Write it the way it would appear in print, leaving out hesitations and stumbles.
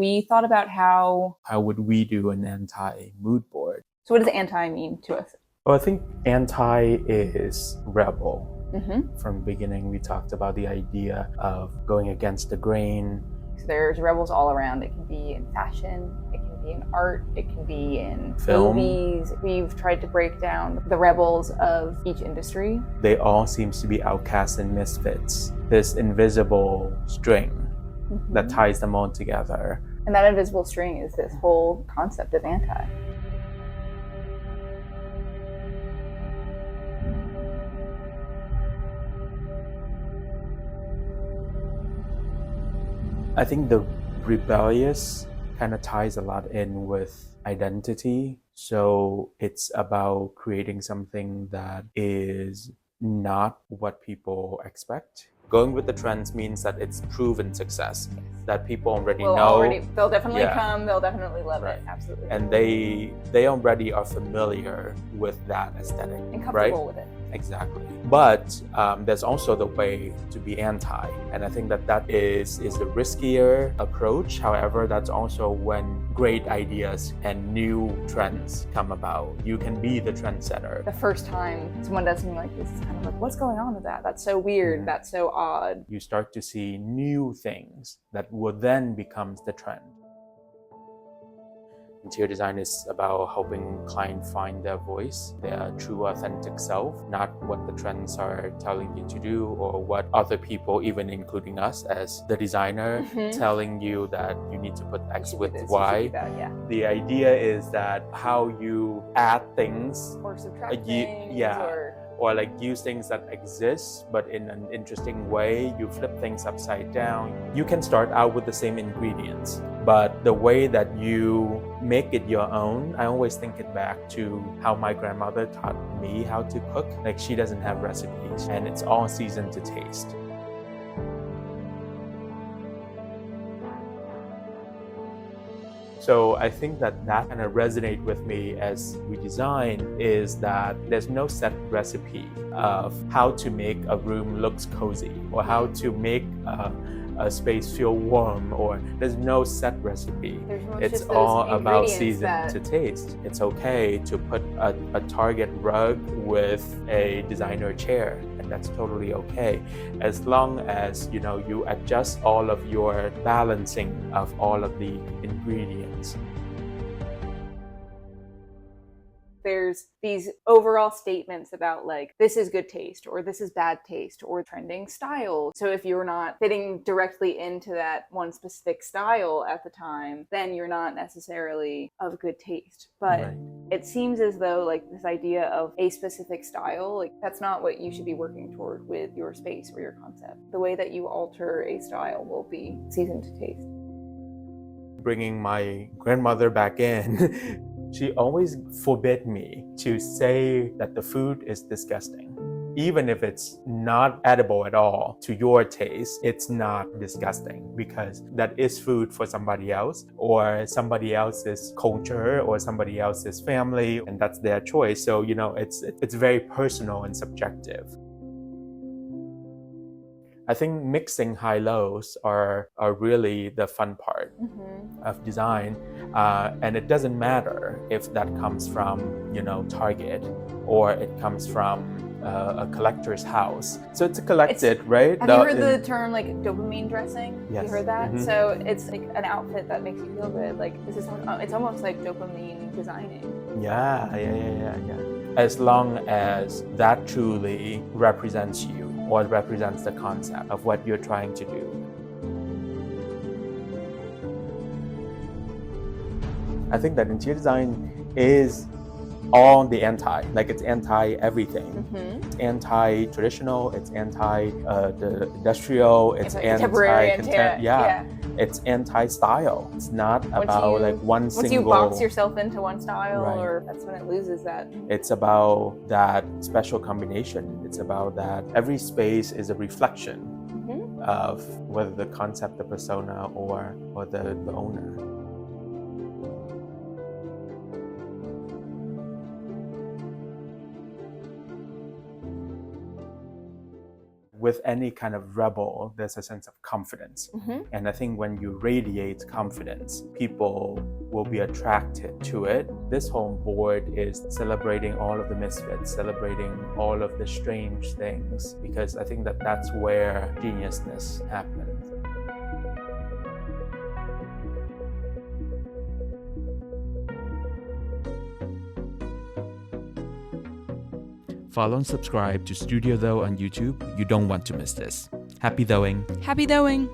we thought about how would we do an anti-mood board. So what does anti mean to us? Well, I think anti is rebel. From the beginning, we talked about the idea of going against the grain. So there's rebels all around. It can be in fashion, it can be in art, it can be in film. Movies. We've tried to break down the rebels of each industry. They all seems to be outcasts and misfits. This invisible string that ties them all together. And that invisible string is this whole concept of anti. I think the rebellious kind of ties a lot in with identity. So it's about creating something that is not what people expect. Going with the trends means that it's proven success, that people already know. They'll definitely come, they'll definitely love it, absolutely. And they already are familiar with that aesthetic, and comfortable with it. Exactly. But there's also the way to be anti. And I think that is the riskier approach. However, that's also when great ideas and new trends come about. You can be the trendsetter. The first time someone does something like this, it's kind of like, what's going on with that? That's so weird, that's so odd. You start to see new things that will then becomes the trend. Interior design is about helping clients find their voice, their true authentic self, not what the trends are telling you to do or what other people, even including us as the designer, telling you that you need to put X with Y. The idea is that how you add things or subtract things or like use things that exist but in an interesting way. You flip things upside down. You can start out with the same ingredients, but the way that you make it your own, I always think it back to how my grandmother taught me how to cook. Like, she doesn't have recipes and it's all seasoned to taste. So I think that kind of resonates with me as we design, is that there's no set recipe of how to make a room looks cozy or how to make a space feel warm, or there's no set recipe. It's all about season to taste. It's okay to put a Target rug with a designer chair, and that's totally okay, as long as you adjust all of your balancing of all of the ingredients. There's these overall statements about like, this is good taste or this is bad taste or trending style. So if you're not fitting directly into that one specific style at the time, then you're not necessarily of good taste. But it seems as though like this idea of a specific style, like that's not what you should be working toward with your space or your concept. The way that you alter a style will be seasoned to taste. Bringing my grandmother back in, she always forbid me to say that the food is disgusting. Even if it's not edible at all to your taste, it's not disgusting, because that is food for somebody else or somebody else's culture or somebody else's family, and that's their choice. So, it's very personal and subjective. I think mixing high-lows are really the fun part of design, and it doesn't matter if that comes from Target or it comes from a collector's house. So it's collected, right? Have you heard the term like dopamine dressing? Yes. You heard that? So it's like an outfit that makes you feel good. Like it's almost like dopamine designing. Yeah. As long as that truly represents you, or represents the concept of what you're trying to do. I think that interior design is all the anti, like it's anti-everything. It's anti-traditional, it's the industrial, it's anti-contemporary. It's anti-style. It's not about like one single... Once you box yourself into one style, or that's when it loses that. It's about that special combination. It's about that every space is a reflection of whether the concept, the persona, or the owner. with any kind of rebel, there's a sense of confidence. And I think when you radiate confidence, people will be attracted to it. This home board is celebrating all of the misfits, celebrating all of the strange things, because I think that that's where geniusness happens. Follow and subscribe to Studio Though on YouTube. You don't want to miss this. Happy thowing. Happy doing!